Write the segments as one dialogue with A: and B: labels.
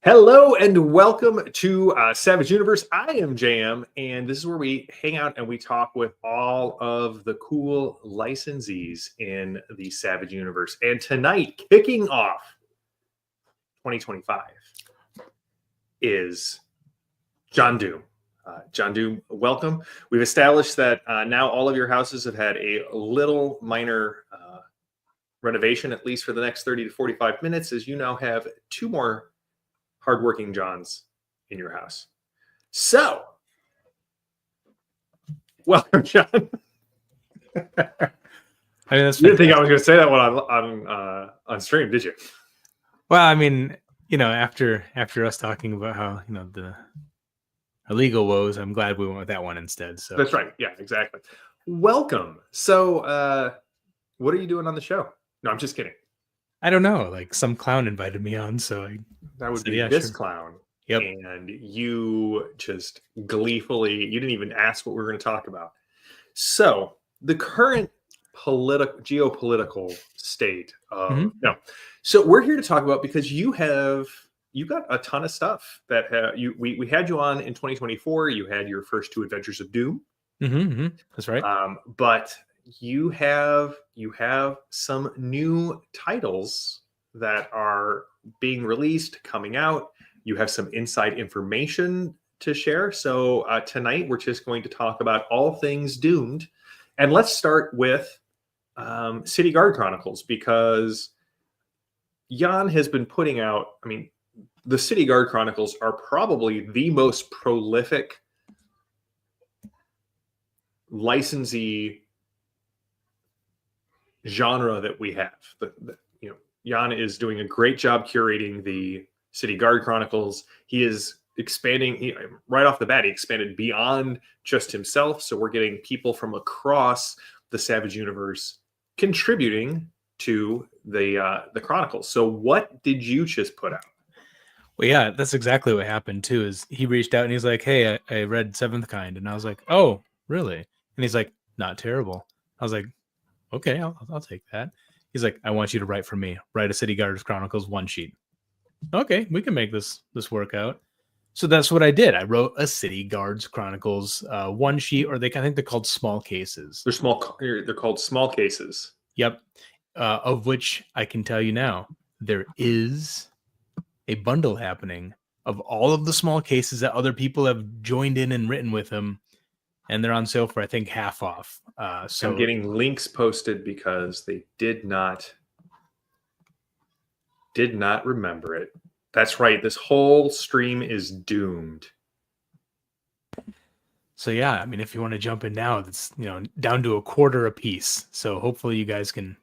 A: Hello and welcome to Savage Universe. I am J-M, and this is where we hang out and we talk with all of the cool licensees in the Savage Universe. And tonight, kicking off 2025, is JohnDoom. JohnDoom, welcome. We've established that now all of your houses have had a little minor renovation, at least for the next 30 to 45 minutes, as you now have two more hardworking Johns in your house. So, welcome, John.
B: I mean, that's
A: you didn't think I was going to say that one on stream, did you?
B: Well, I mean, after us talking about how the illegal woes, I'm glad we went with that one instead. So
A: that's right. Yeah, exactly. Welcome. So, what are you doing on the show? No, I'm just kidding.
B: I don't know. Like some clown invited me on, so
A: that would be this clown.
B: Yep.
A: And you just gleefully, you didn't even ask what we were going to talk about. So the current geopolitical state of So we're here to talk about, because you got a ton of stuff that we had you on in 2024. You had your first two Adventures of Doom.
B: That's right.
A: But you have some new titles that are being released, coming out. You have some inside information to share. So tonight we're just going to talk about all things Doomed. And let's start with City Guard Chronicles, because Jan has been putting out, I mean, the City Guard Chronicles are probably the most prolific licensee genre that we have. Jan is doing a great job curating the City Guard Chronicles. He is expanding. Right off the bat, he expanded beyond just himself. So we're getting people from across the Savage Universe contributing to the Chronicles. So what did you just put out?
B: Well, yeah, that's exactly what happened too. Is he reached out and he's like, "Hey, I read Seventh Kind," and I was like, "Oh, really?" And he's like, "Not terrible." I was like, "Okay, I'll take that." He's like, "I want you to write for me. Write a City Guard Chronicles one sheet." Okay, we can make this work out. So that's what I did. I wrote a City Guards Chronicles one sheet, or I think they're called small cases.
A: They're small. They're called small cases.
B: Yep. Of which I can tell you now, there is a bundle happening of all of the small cases that other people have joined in and written with him. And they're on sale for, I think, half off. So
A: I'm getting links posted because they did not remember it. That's right. This whole stream is doomed.
B: So yeah, I mean, if you want to jump in now, it's down to $0.25 a piece. So hopefully you guys can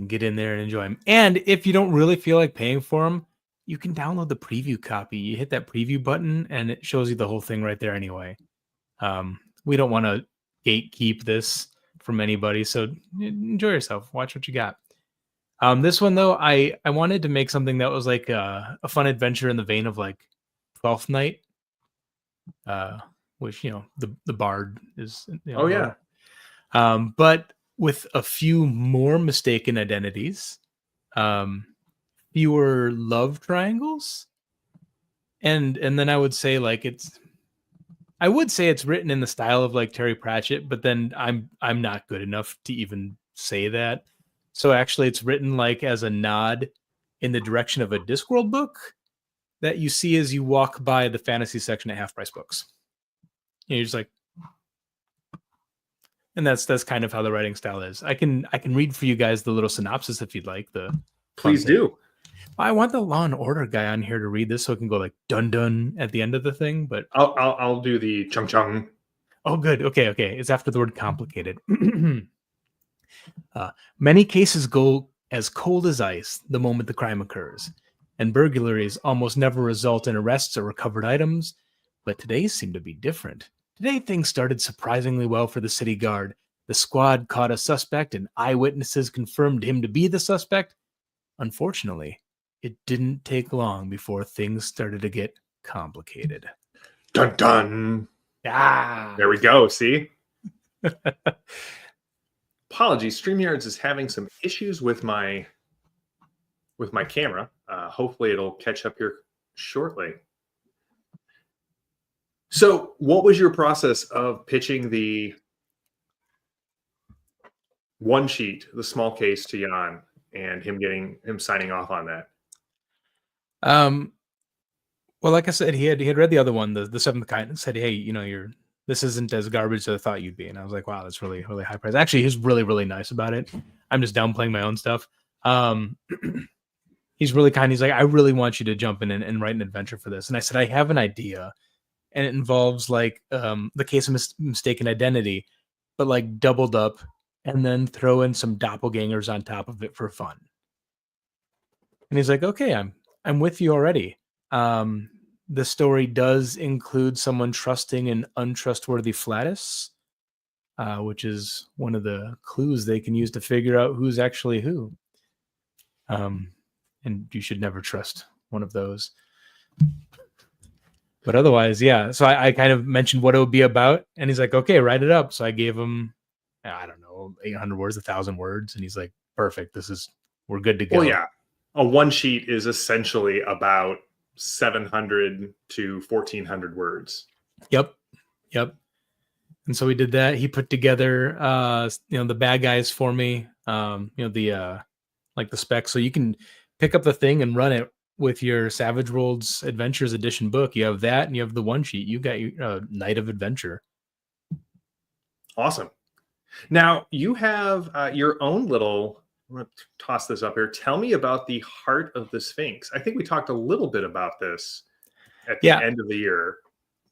B: get in there and enjoy them. And if you don't really feel like paying for them, you can download the preview copy. You hit that preview button and it shows you the whole thing right there anyway. We don't want to gatekeep this from anybody, so enjoy yourself. Watch what you got. This one, though, I wanted to make something that was like a fun adventure in the vein of like 12th Night, which, the bard is.
A: Oh, yeah.
B: But with a few more mistaken identities, fewer love triangles, and then I would say like it's written in the style of like Terry Pratchett, but then I'm not good enough to even say that. So actually it's written like as a nod in the direction of a Discworld book that you see as you walk by the fantasy section at Half Price Books. You're just like, and that's kind of how the writing style is. I can read for you guys the little synopsis if you'd like.
A: Please do.
B: I want the Law and Order guy on here to read this so it can go like dun dun at the end of the thing. But
A: I'll do the chung chung.
B: Oh, good. Okay. It's after the word complicated. Many cases go as cold as ice the moment the crime occurs, and burglaries almost never result in arrests or recovered items. But today seemed to be different. Today things started surprisingly well for the City Guard. The squad caught a suspect, and eyewitnesses confirmed him to be the suspect. Unfortunately, it didn't take long before things started to get complicated.
A: Dun dun.
B: Ah,
A: there we go. See? Apologies. StreamYards is having some issues with my camera. hopefully it'll catch up here shortly. So, what was your process of pitching the one sheet, the small case, to Jan, and him signing off on that?
B: Well, like I said, he had read the other one, the seventh kind, and said, "Hey, this isn't as garbage as I thought you'd be." And I was like, "Wow, that's really really high price." Actually, he's really really nice about it. I'm just downplaying my own stuff. He's really kind. He's like, "I really want you to jump in and write an adventure for this." And I said, "I have an idea, and it involves like the case of mistaken identity, but like doubled up, and then throw in some doppelgangers on top of it for fun." And he's like, "Okay, I'm with you already." The story does include someone trusting an untrustworthy Flatus, which is one of the clues they can use to figure out who's actually who. And you should never trust one of those. But otherwise, yeah. So I kind of mentioned what it would be about, and he's like, "Okay, write it up." So I gave him, I don't know, 800 words, 1,000 words, and he's like, "Perfect. We're good to go."
A: Well, yeah, a one sheet is essentially about 700 to 1,400 words.
B: Yep. And so we did that. He put together, the bad guys for me. The specs, so you can pick up the thing and run it with your Savage Worlds Adventures Edition book. You have that, and you have the one sheet. You got your Night of Adventure.
A: Awesome. Now you have your own little. I'm going to toss this up here. Tell me about the Heart of the Sphinx. I think we talked a little bit about this at the end of the year,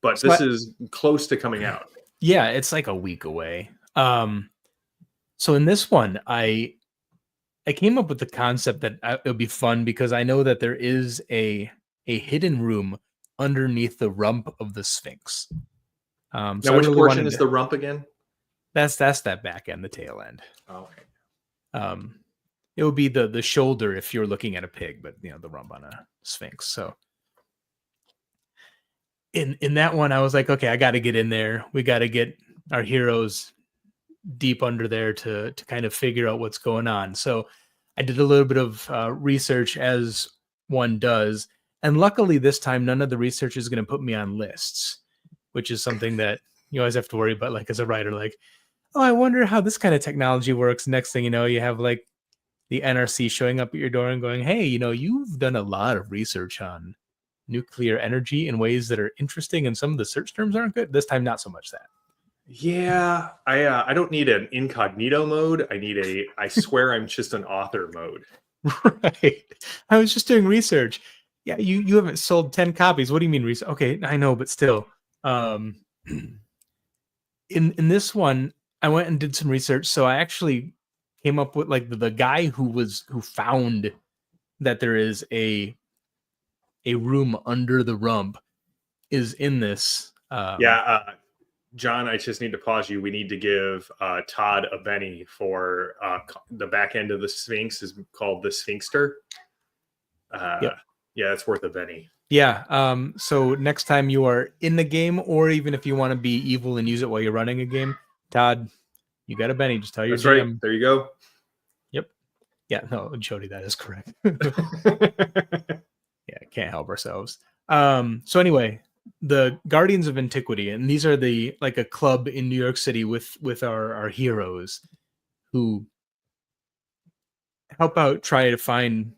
A: but this is close to coming out.
B: Yeah, it's like a week away. So in this one, I came up with the concept that it would be fun because I know that there is a hidden room underneath the rump of the Sphinx.
A: Now, which portion is the rump again?
B: That's that back end, the tail end.
A: Oh, okay.
B: It would be the shoulder if you're looking at a pig, but the rump on a Sphinx. So in that one, I was like, okay, I got to get in there. We got to get our heroes deep under there to kind of figure out what's going on. So I did a little bit of research, as one does, and luckily this time none of the research is going to put me on lists, which is something that you always have to worry about, like as a writer, like, oh, I wonder how this kind of technology works. Next thing you know, you have like the NRC showing up at your door and going, "Hey, you've done a lot of research on nuclear energy in ways that are interesting, and some of the search terms aren't good." This time, not so much that.
A: Yeah, I don't need an incognito mode. I need I swear I'm just an author mode.
B: Right. I was just doing research. Yeah, you haven't sold 10 copies. What do you mean research? Okay, I know, but still. In this one, I went and did some research. So I actually came up with like the guy who found that there is a room under the rump is in this.
A: John, I just need to pause you. We need to give Todd a Benny for the back end of the Sphinx is called the Sphinxter.
B: Yep.
A: Yeah, it's worth a Benny.
B: Yeah. So next time you are in the game, or even if you want to be evil and use it while you're running a game, Todd, you got a Benny. Just tell your
A: GM. Right. There you go.
B: Yep. Yeah. No, Jody, that is correct. Yeah, can't help ourselves. So anyway, the Guardians of Antiquity, and these are a club in New York City with our heroes who help out, try to find,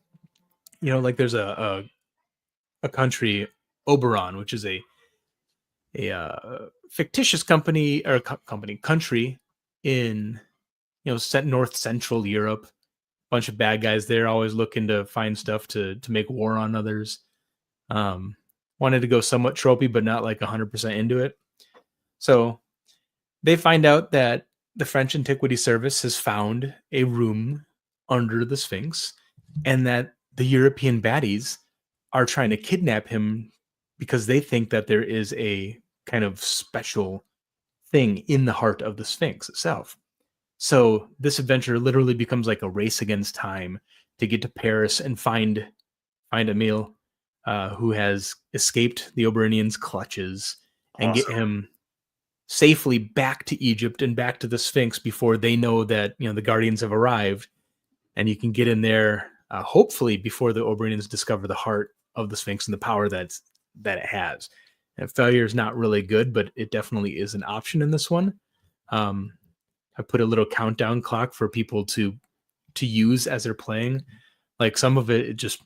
B: like there's a country, Oberon, which is a fictitious country in north central Europe. Bunch of bad guys there, always looking to find stuff to make war on others. Wanted to go somewhat tropey, but not like 100% into it. So they find out that the French Antiquity Service has found a room under the Sphinx, and that the European baddies are trying to kidnap him because they think that there is a kind of special thing in the heart of the Sphinx itself. So this adventure literally becomes like a race against time to get to Paris and find Emile, who has escaped the Oberonians' clutches, and get him safely back to Egypt and back to the Sphinx before they know that the Guardians have arrived. And you can get in there hopefully before the Oberynans discover the heart of the Sphinx and the power that it has. And failure is not really good, but it definitely is an option in this one. I put a little countdown clock for people to use as they're playing. Like some of it just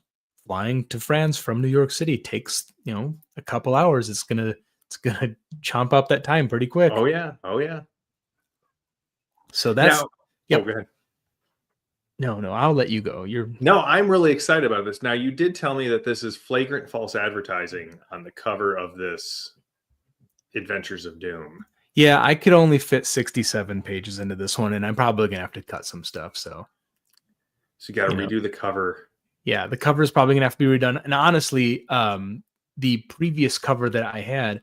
B: flying to France from New York City takes, a couple hours. It's gonna chomp up that time pretty quick.
A: Oh yeah.
B: So that's
A: now.
B: Yep.
A: Oh, go ahead.
B: No, I'll let you go.
A: No, I'm really excited about this. Now, you did tell me that this is flagrant false advertising on the cover of this Adventures of Doom.
B: Yeah, I could only fit 67 pages into this one, and I'm probably gonna have to cut some stuff. So
A: you got to redo the cover.
B: Yeah, the cover is probably gonna have to be redone. And honestly, the previous cover that I had,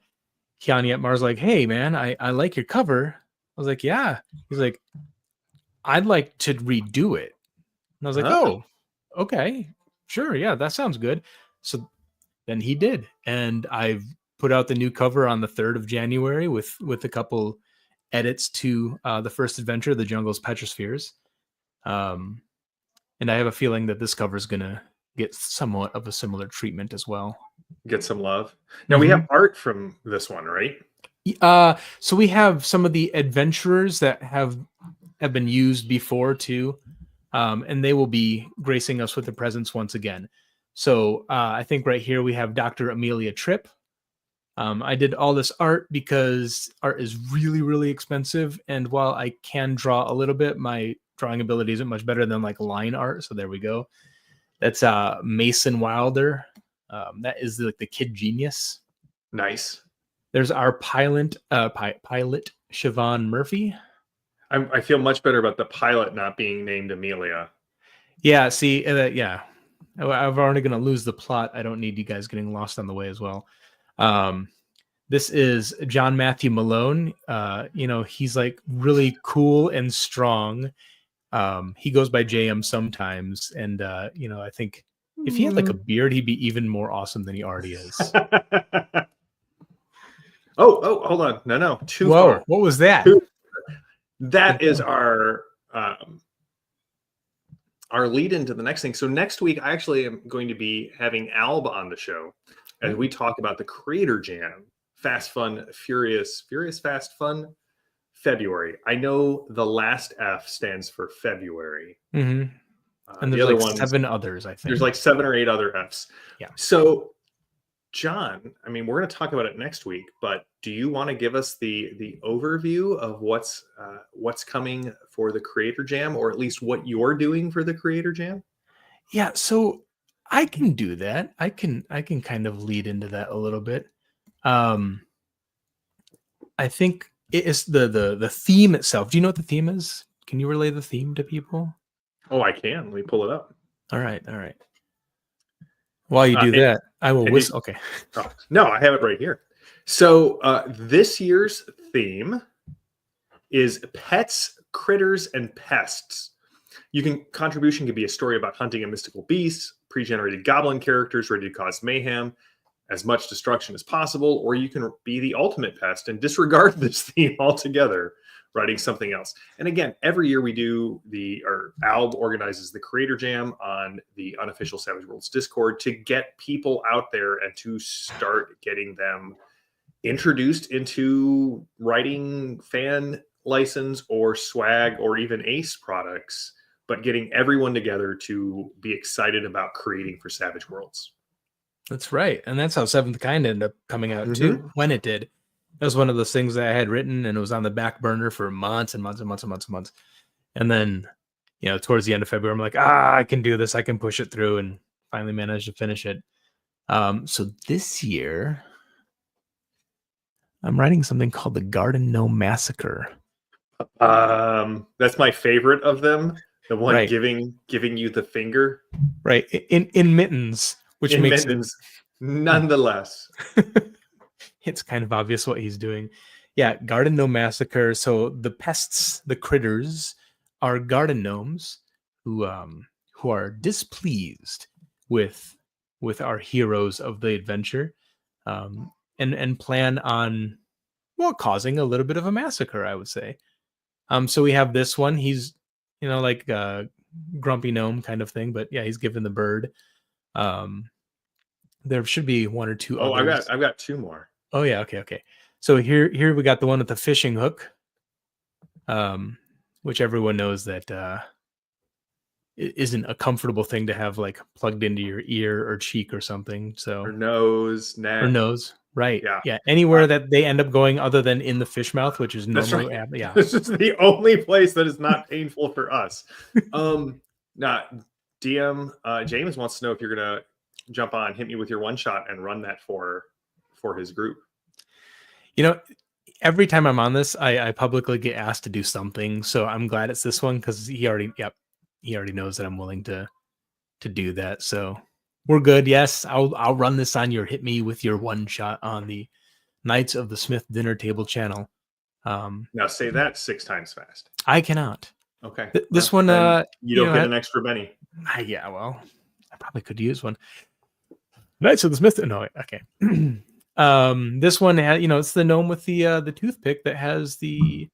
B: Keanu Yetmar's like, "Hey, man, I like your cover." I was like, "Yeah." He's like, "I'd like to redo it." And I was like, "Oh, okay, sure, yeah, that sounds good." So then he did, and I've put out the new cover on the 3rd of January with a couple edits to the first adventure, The Jungle's Petrospheres. And I have a feeling that this cover is gonna get somewhat of a similar treatment as well.
A: Get some love. Now we have art from this one, right?
B: So we have some of the adventurers that have been used before too. And they will be gracing us with a presence once again. So I think right here we have Dr. Amelia Tripp. I did all this art because art is really, really expensive. And while I can draw a little bit, my drawing ability isn't much better than like line art. So there we go. That's Mason Wilder. That is like the kid genius.
A: Nice.
B: There's our pilot Siobhan Murphy.
A: I feel much better about the pilot not being named Amelia.
B: Yeah, see, yeah. I'm already going to lose the plot. I don't need you guys getting lost on the way as well. This is John Matthew Malone. He's like really cool and strong. He goes by J-M sometimes. And, I think if he had like a beard, he'd be even more awesome than he already is.
A: Oh, hold on. No. Too
B: Whoa,
A: far.
B: What was that?
A: That is our lead into the next thing. So next week, I actually am going to be having Alb on the show as we talk about the Creator Jam, Fast Fun, Furious Fast Fun, February. I know the last F stands for February.
B: Mm-hmm. And there's like 7 others, I think.
A: There's like 7 or 8 other Fs.
B: Yeah.
A: So, John, I mean, we're going to talk about it next week, but do you want to give us the overview of what's coming for the Creator Jam, or at least what you're doing for the Creator Jam?
B: Yeah, so I can do that. I can kind of lead into that a little bit. I think it is the theme itself. Do you know what the theme is? Can you relay the theme to people?
A: Oh, I can. Let me pull it up.
B: All right. While you do that, I will whistle. Okay.
A: Oh, no, I have it right here. So this year's theme is pets, critters, and pests. Contribution can be a story about hunting a mystical beast, pre-generated goblin characters ready to cause mayhem, as much destruction as possible, or you can be the ultimate pest and disregard this theme altogether, writing something else. And again, every year we do Alb organizes the Creator Jam on the unofficial Savage Worlds Discord to get people out there and to start getting them introduced into writing fan license or swag or even Ace products, but getting everyone together to be excited about creating for Savage Worlds.
B: That's right. And that's how Seventh Kind ended up coming out too, when it did. That was one of those things that I had written and it was on the back burner for months and months and months and months and months. And then, towards the end of February, I'm like, I can do this. I can push it through, and finally managed to finish it. So this year, I'm writing something called the Garden Gnome Massacre.
A: That's my favorite of them. The one
B: right.
A: giving you the finger.
B: Right. In mittens, which makes
A: mittens, nonetheless.
B: It's kind of obvious what he's doing. Yeah, Garden Gnome Massacre. So the pests, the critters, are garden gnomes who are displeased with our heroes of the adventure, and plan on causing a little bit of a massacre, I would say. So we have this one. He's like grumpy gnome kind of thing, but yeah, he's given the bird. There should be one or two
A: Oh,
B: others.
A: I've got two more.
B: Oh yeah, okay. So here we got the one with the fishing hook, which everyone knows that isn't a comfortable thing to have like plugged into your ear or cheek or something. So
A: Or nose,
B: or
A: neck.
B: nose, right?
A: Yeah.
B: Yeah, anywhere that they end up going other than in the fish mouth, which is
A: That's
B: normally
A: right.
B: yeah.
A: This is the only place that is not painful for us. Now, DM James wants to know if you're gonna jump on, hit me with your one shot, and run that for his group.
B: You know, every time I'm on this, I publicly get asked to do something. So I'm glad it's this one because he already knows that I'm willing to do that. So we're good. Yes, I'll run this on your hit me with your one shot on the Knights of the Smith Dinner Table channel.
A: Now say that 6 times fast.
B: I cannot.
A: Okay.
B: This
A: Well,
B: one,
A: then you don't get an extra Benny.
B: Yeah, well, I probably could use one. Knights of the Smith. No, okay. This one has, it's the gnome with the toothpick that has the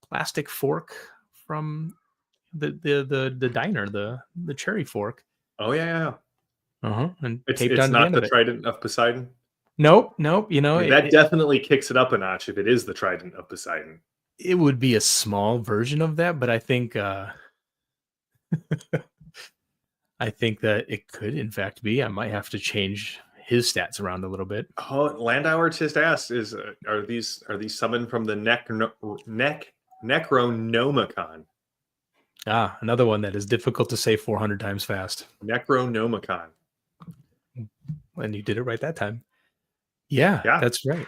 B: plastic fork from the diner, the cherry fork.
A: Oh yeah.
B: And
A: It's
B: taped onto the
A: not
B: end
A: the
B: of it.
A: Trident of Poseidon.
B: Nope.
A: That definitely kicks it up a notch if it is the Trident of Poseidon.
B: It would be a small version of that, but I think I think that it could in fact be. I might have to change his stats around a little bit.
A: Oh, Landauer just asked: are these summoned from the Necronomicon?
B: Another one that is difficult to say 400 times fast.
A: Necronomicon.
B: And you did it right that time. Yeah, that's right.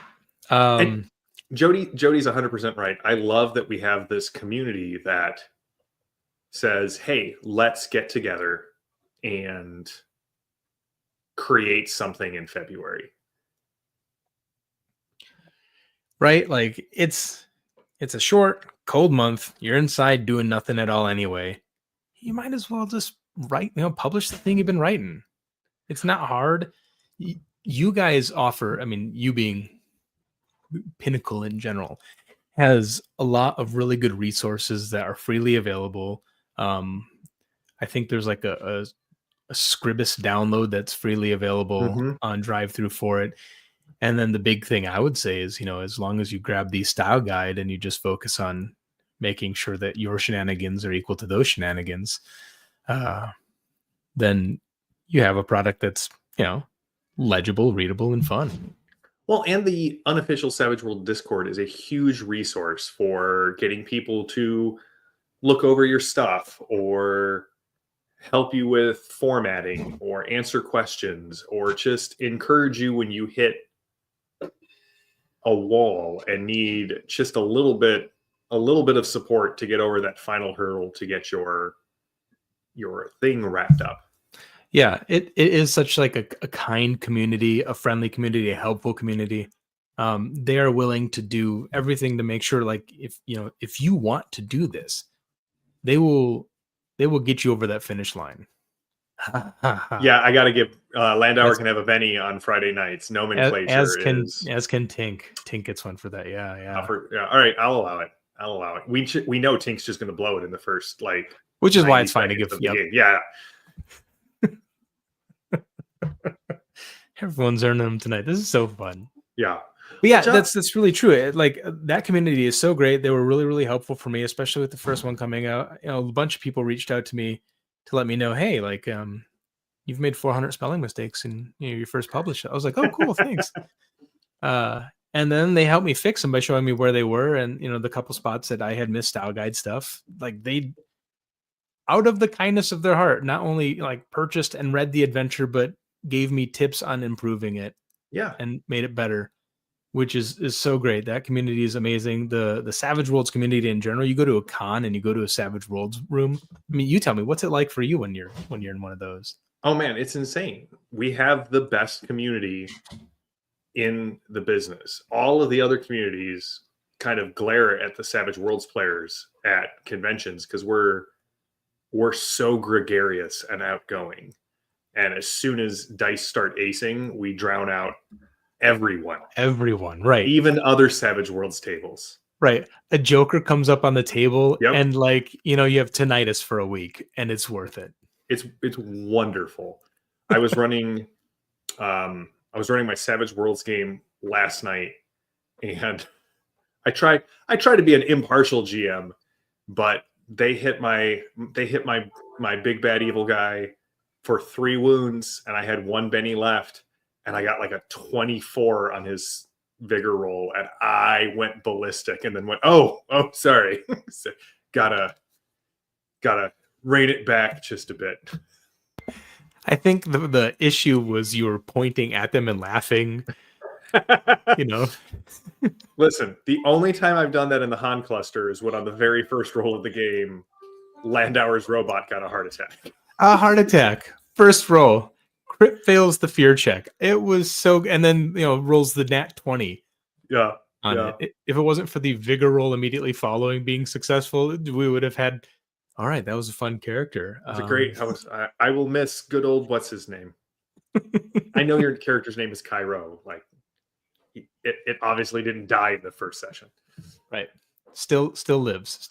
A: Jody's 100% right. I love that we have this community that says, "Hey, let's get together and create something in February."
B: Right? Like it's a short, cold month. You're inside doing nothing at all anyway. You might as well just publish the thing you've been writing. It's not hard. You guys offer, you being Pinnacle in general, has a lot of really good resources that are freely available. I think there's like a Scribus download that's freely available on drive-through for it. And then the big thing I would say is, as long as you grab the style guide and you just focus on making sure that your shenanigans are equal to those shenanigans, then you have a product that's, legible, readable, and fun.
A: Well, and the unofficial Savage World Discord is a huge resource for getting people to look over your stuff or help you with formatting or answer questions or just encourage you when you hit a wall and need just a little bit of support to get over that final hurdle to get your thing wrapped up.
B: Yeah, it is such like a kind community, a friendly community, a helpful community. They are willing to do everything to make sure, like, if you want to do this, they will get you over that finish line.
A: Yeah, I got to give Landauer can have a Benny on Friday nights. Nomenclature
B: as can Tink. Tink gets one for that. Yeah.
A: All right, I'll allow it. We know Tink's just going to blow it in the first
B: which is why it's fine to give.
A: Yeah.
B: Everyone's earning them tonight. This is so fun.
A: Yeah.
B: But yeah, that's really true. Like that community is so great. They were really, really helpful for me, especially with the first one coming out. A bunch of people reached out to me to let me know, hey, like you've made 400 spelling mistakes in your first publish. I was like, oh, cool, thanks. And then they helped me fix them by showing me where they were and the couple spots that I had missed style guide stuff. Like they, out of the kindness of their heart, not only like purchased and read the adventure, but gave me tips on improving it.
A: Yeah.
B: And made it better, which is so great. That community is amazing. The Savage Worlds community in general, you go to a con and you go to a Savage Worlds room. You tell me, what's it like for you when you're in one of those?
A: Oh man, it's insane. We have the best community in the business. All of the other communities kind of glare at the Savage Worlds players at conventions because we're so gregarious and outgoing. And as soon as dice start acing, we drown out everyone.
B: Everyone, right.
A: Even other Savage Worlds tables.
B: Right. A Joker comes up on the table
A: Yep.
B: and like, you know, you have tinnitus for a week and it's worth it.
A: It's wonderful. I was running my Savage Worlds game last night, and I try to be an impartial GM, but they hit my big bad evil guy for 3 wounds, and I had 1 Benny left, and I got like a 24 on his vigor roll, and I went ballistic, and then went, oh sorry, so gotta rein it back just a bit.
B: I think the issue was you were pointing at them and laughing, you know.
A: Listen, the only time I've done that in the Han cluster is when on the very first roll of the game, Landauer's robot got a heart attack.
B: A heart attack. First roll. Crit fails the fear check. It was so, and then, you know, rolls the nat 20
A: Yeah.
B: on it. If it wasn't for the vigor roll immediately following being successful, we would have had, all right, that was a fun character.
A: It was a great. I will miss good old what's his name. I know your character's name is Cairo. Like, it obviously didn't die in the first session.
B: Right. Still lives.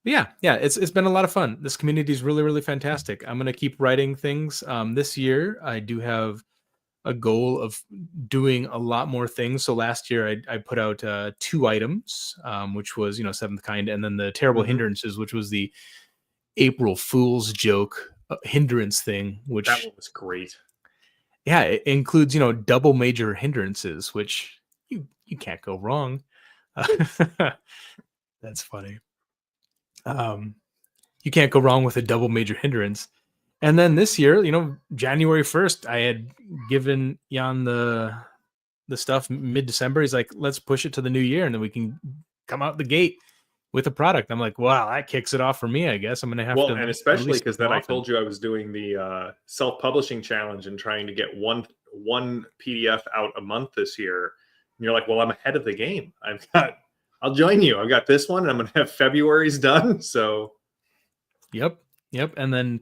B: But yeah, it's been a lot of fun. This community is really, really fantastic. I'm gonna keep writing things. This year I do have a goal of doing a lot more things. So last year I put out 2 items, which was, you know, Seventh Kind, and then the Terrible Hindrances, which was the April Fool's joke hindrance thing, which
A: that one was great.
B: Yeah, it includes, you know, double major hindrances, which you can't go wrong. That's funny. You can't go wrong with a double major hindrance. And then this year, you know, January 1st, I had given Jan the stuff mid-December. He's like, let's push it to the new year and then we can come out the gate with a product. I'm like, wow, that kicks it off for me, I guess. I'm going to have to.
A: Well, and especially because then I told you I was doing the self-publishing challenge and trying to get one PDF out a month this year. And you're like, well, I'm ahead of the game. I'll join you. I've got this one and I'm going to have February's done. So.
B: Yep. And then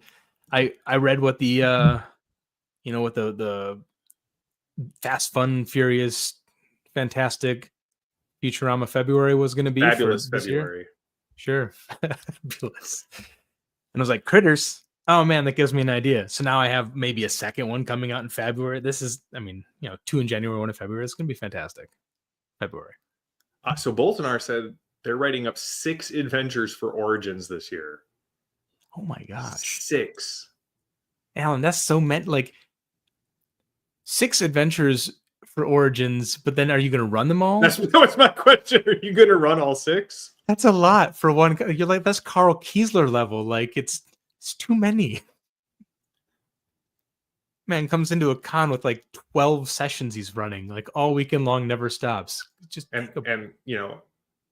B: I read what the you know, what the Fast, Fun, Furious, Fantastic Futurama February was going to be.
A: Fabulous
B: for
A: February.
B: Year. Sure. Fabulous. And I was like, Critters. Oh man, that gives me an idea. So now I have maybe a second one coming out in February. This is, I mean, you know, 2 in January, 1 in February. It's going to be fantastic. February.
A: So Boltonar said they're writing up 6 adventures for Origins this year.
B: Oh my gosh.
A: 6.
B: Alan, that's so meant, like 6 adventures for Origins, but then are you going to run them all?
A: That was my question. Are you going to run all 6?
B: That's a lot for one. You're like, that's Carl Kiesler level. Like it's too many. Man comes into a con with like 12 sessions he's running, like all weekend long, never stops. Just
A: and you know,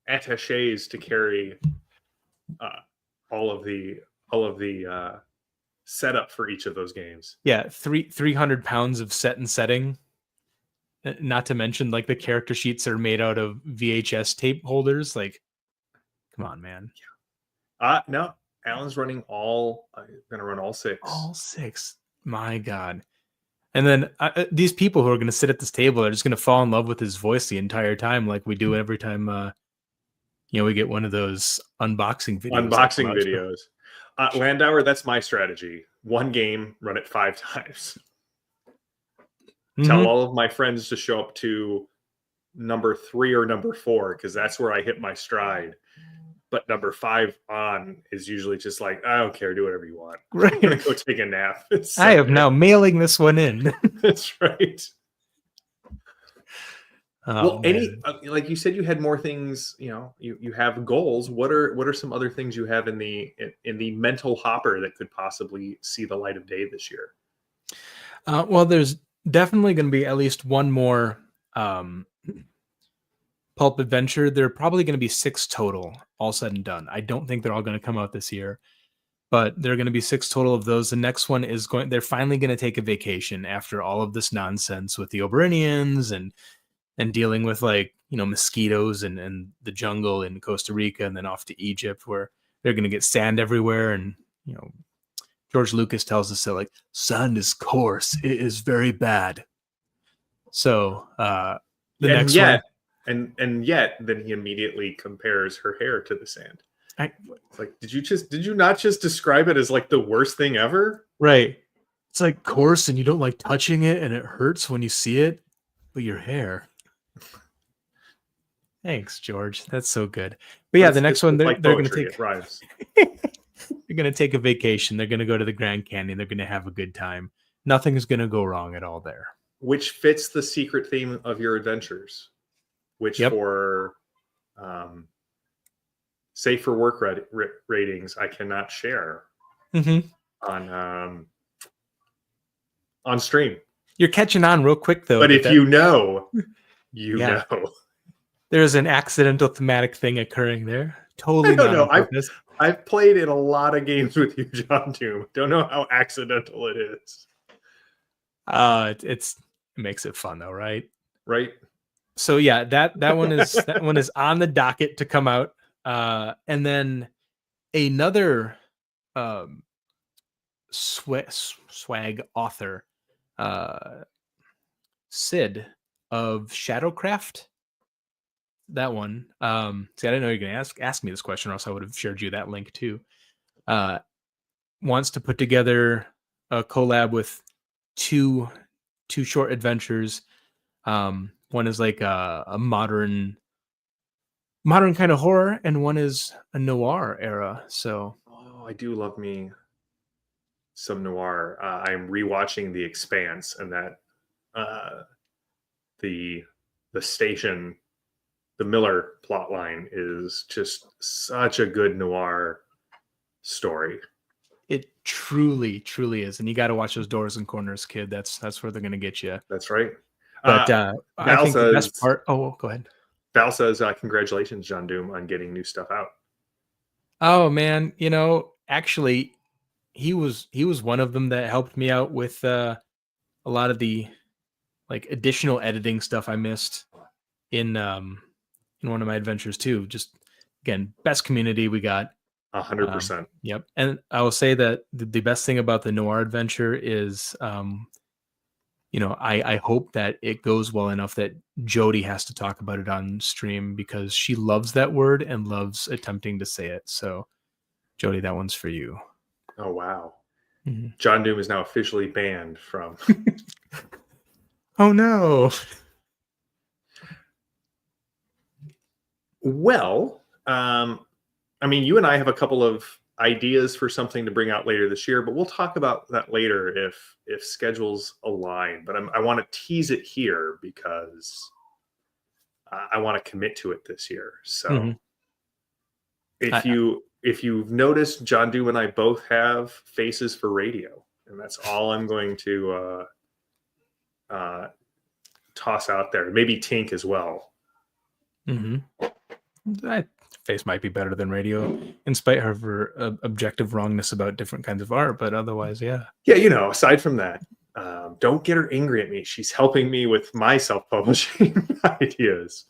A: attaches to carry all of the setup for each of those games.
B: Yeah, 300 pounds of set and setting. Not to mention like the character sheets are made out of VHS tape holders. Like, come on, man.
A: No, Alan's running gonna run all 6.
B: All 6. My God. And then these people who are going to sit at this table are just going to fall in love with his voice the entire time, like we do every time, you know, we get one of those unboxing videos.
A: Landauer, that's my strategy. 1 game, run it 5 times.
B: Mm-hmm.
A: Tell all of my friends to show up to number 3 or number 4, because that's where I hit my stride. But number 5 on is usually just like, I don't care, do whatever you want.
B: Right.
A: I'm gonna go take a nap.
B: I am now mailing this one in.
A: That's right.
B: Oh,
A: well, like you said, you had more things. You know, you have goals. What are some other things you have in the mental hopper that could possibly see the light of day this year?
B: Well, there's definitely going to be at least one more pulp adventure. There are probably going to be 6 total, all said and done. I don't think they're all going to come out this year, but there are going to be 6 total of those. The next one is they're finally going to take a vacation after all of this nonsense with the Oberinians and dealing with, like, you know, mosquitoes and the jungle in Costa Rica, and then off to Egypt, where they're going to get sand everywhere. And, you know, George Lucas tells us that, like, sand is coarse. It is very bad. So the next one.
A: And yet then he immediately compares her hair to the sand.
B: I,
A: It's like, did you not just describe it as like the worst thing ever?
B: right. It's like coarse and you don't like touching it and it hurts when you see it, but your hair. Thanks, George. That's so good. But yeah, the next one they're going to
A: poetry,
B: take.
A: it rhymes.
B: They're going to take a vacation. They're going to go to the Grand Canyon. They're going to have a good time. Nothing is going to go wrong at all there.
A: Which fits the secret theme of your adventures. Which for safe for work ratings, I cannot share on stream.
B: You're catching on real quick though.
A: But if you know, you know.
B: There's an accidental thematic thing occurring there. Totally
A: not
B: on purpose.
A: I've played in a lot of games with you, JohnDoom. Don't know how accidental it is.
B: It makes it fun though, right?
A: Right.
B: So yeah, that one is on the docket to come out. And then another swag author, Sid of Shadowcraft. That one. See, I didn't know you were gonna ask me this question, or else I would have shared you that link too. Wants to put together a collab with two short adventures. One is like a modern kind of horror, and one is a noir era. So,
A: I do love me some noir. I'm rewatching The Expanse, and that the station, the Miller plotline is just such a good noir story.
B: It truly is, and you got to watch those Doors and Corners, kid. That's where they're gonna get you.
A: That's right.
B: But I think the best part. Oh, go ahead.
A: Val says, "Congratulations, JohnDoom, on getting new stuff out."
B: Oh man, actually, he was one of them that helped me out with a lot of the like additional editing stuff I missed in one of my adventures too. Just again, best community we got.
A: 100%.
B: Yep. And I will say that the best thing about the noir adventure is, I hope that it goes well enough that Jody has to talk about it on stream because she loves that word and loves attempting to say it. So, Jody, that one's for you.
A: Oh, wow. Mm-hmm. JohnDoom is now officially banned from.
B: Oh, no.
A: Well, I mean, you and I have a couple of ideas for something to bring out later this year, but we'll talk about that later if schedules align. But I want to tease it here because I want to commit to it this year. So if you've noticed, JohnDoom and I both have faces for radio, and that's all I'm going to toss out there. Maybe Tink as well.
B: That face might be better than radio in spite of her objective wrongness about different kinds of art, but otherwise, yeah.
A: Yeah, aside from that, don't get her angry at me. She's helping me with my self-publishing ideas.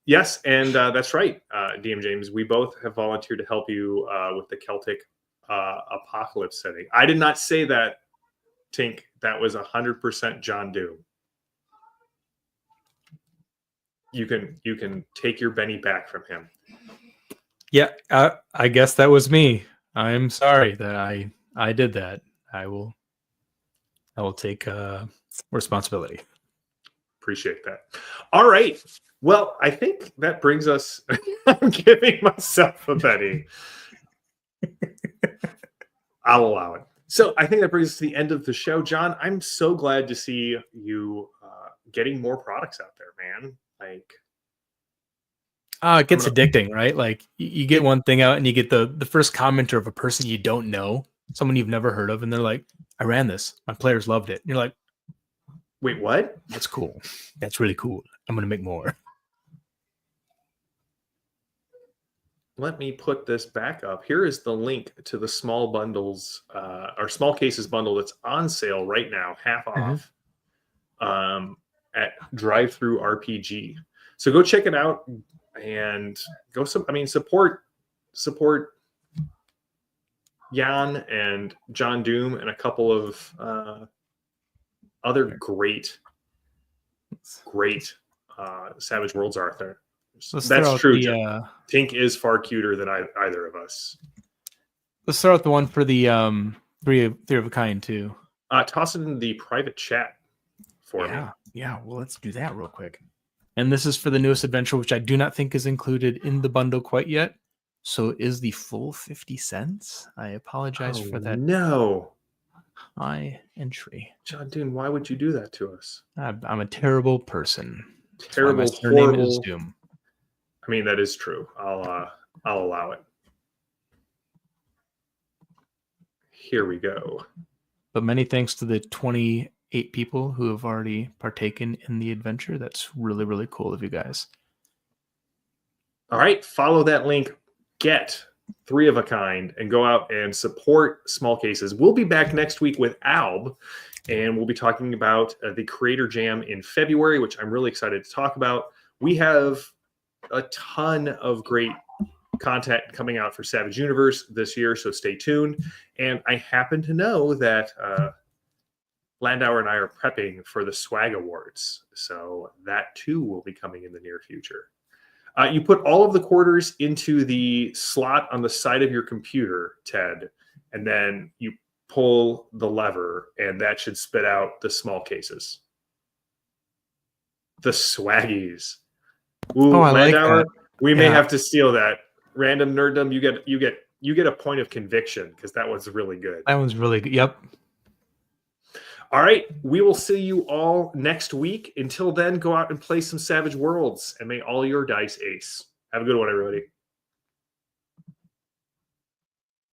A: Yes, and that's right, DM James. We both have volunteered to help you with the Celtic apocalypse setting. I did not say that, Tink. That was 100% JohnDoom. You can take your Benny back from him.
B: Yeah, I guess that was me. I'm sorry that I did that. I will take responsibility.
A: Appreciate that. All right. Well, I think that brings us. I'm giving myself a Benny. I'll allow it. So I think that brings us to the end of the show, John. I'm so glad to see you getting more products out there, man. Like,
B: it gets addicting, right? Like you get one thing out and you get the first commenter of a person you don't know, someone you've never heard of, and they're like, I ran this, my players loved it. And you're like,
A: wait, what?
B: That's cool. That's really cool. I'm gonna make more.
A: Let me put this back up. Here is the link to the small bundles, or small cases bundle that's on sale right now, half off. At Drive-Thru RPG. So go check it out and go support Jan and JohnDoom and a couple of other great Savage Worlds are there.
B: Let's
A: That's
B: throw out
A: true,
B: the
A: John. Tink is far cuter than either of us.
B: let's throw out the one for the three of a kind too.
A: Toss it in the private chat for me.
B: Yeah. Well, let's do that real quick. And this is for the newest adventure, which I do not think is included in the bundle quite yet. So it is the full 50 cents. I apologize for that.
A: No,
B: high entry.
A: JohnDoom, why would you do that to us?
B: I'm a terrible person.
A: Terrible,
B: my surname
A: horrible.
B: is Doom.
A: I mean, that is true. I'll allow it. Here we go.
B: But many thanks to the 28 people who have already partaken in the adventure. That's really, really cool of you guys.
A: All right, follow that link. Get 3 of a kind and go out and support Small Cases. We'll be back next week with Alb, and we'll be talking about the Creator Jam in February, which I'm really excited to talk about. We have a ton of great content coming out for Savage Universe this year, so stay tuned. And I happen to know that Landauer and I are prepping for the Swag Awards, so that too will be coming in the near future. You put all of the quarters into the slot on the side of your computer, Ted, and then you pull the lever, and that should spit out the small cases. The swaggies. Ooh,
B: I like
A: Landauer,
B: that.
A: we may have to steal that. Random Nerddom, you get a point of conviction because that one's really good.
B: That one's really good. Yep.
A: All right, we will see you all next week. Until then, go out and play some Savage Worlds, and may all your dice ace. Have a good one, everybody.